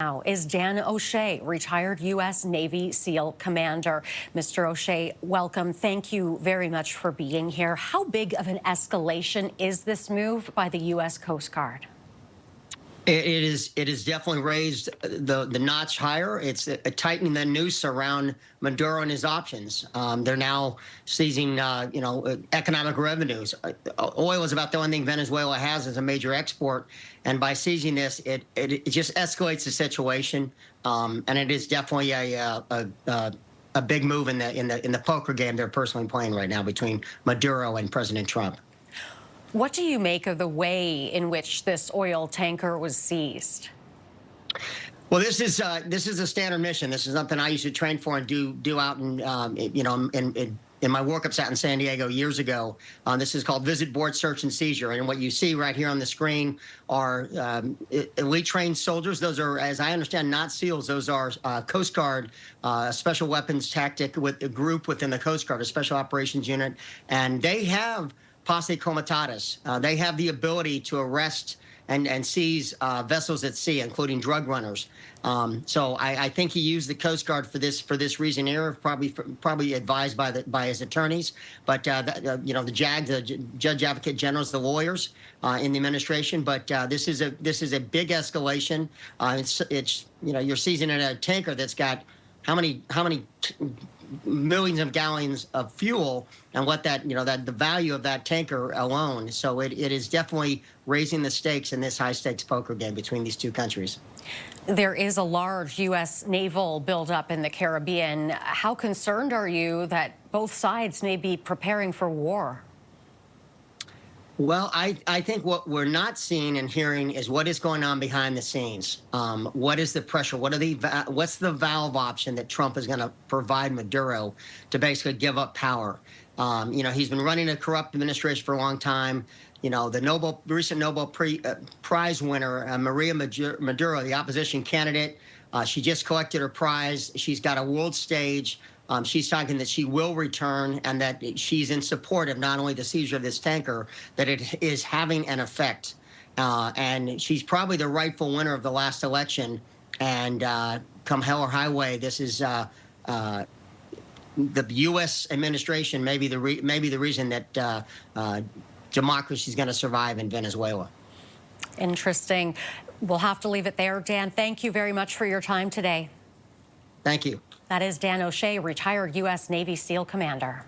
now is Dan O'Shea, retired U.S. Navy SEAL commander. Mr. O'Shea, welcome. Thank you very much for being here. How big of an escalation is this move by the U.S. Coast Guard? It is definitely raised the notch higher. It's tightening the noose around Maduro and his options. They're now seizing, economic revenues. Oil is about the only thing Venezuela has as a major export, and by seizing this, it just escalates the situation. And it is definitely a big move in the poker game they're personally playing right now between Maduro and President Trump. What do you make of the way in which this oil tanker was seized? Well, this is a standard mission. This is something I used to train for and do out in in my workups out in San Diego years ago. This is called visit, board, search, and seizure. And what you see right here on the screen are elite trained soldiers. Those are, as I understand, not SEALs. Those are Coast Guard, special weapons tactic with a group within the Coast Guard, a special operations unit, and they have posse comitatus. They have the ability to arrest and seize vessels at sea, including drug runners. So I think he used the Coast Guard for this reason here, probably advised by his attorneys. But the JAG, the Judge Advocate Generals, the lawyers in the administration. But this is a big escalation. It's you're seizing a tanker that's got how many millions of gallons of fuel, and what that the value of that tanker alone. So it is definitely raising the stakes in this high stakes poker game between these two countries. There is a large U.S. naval buildup in the Caribbean. How concerned are you that both sides may be preparing for war? Well, I think what we're not seeing and hearing is what is going on behind the scenes. What is the pressure? What's the valve option that Trump is going to provide Maduro to basically give up power? He's been running a corrupt administration for a long time. The recent Nobel Prize winner, Maria Maduro, the opposition candidate, she just collected her prize. She's got a world stage. She's talking that she will return and that she's in support of not only the seizure of this tanker, that it is having an effect. And she's probably the rightful winner of the last election. And come hell or high way, this is the U.S. administration may be the reason that democracy is going to survive in Venezuela. Interesting. We'll have to leave it there. Dan, thank you very much for your time today. Thank you. That is Dan O'Shea, retired U.S. Navy SEAL commander.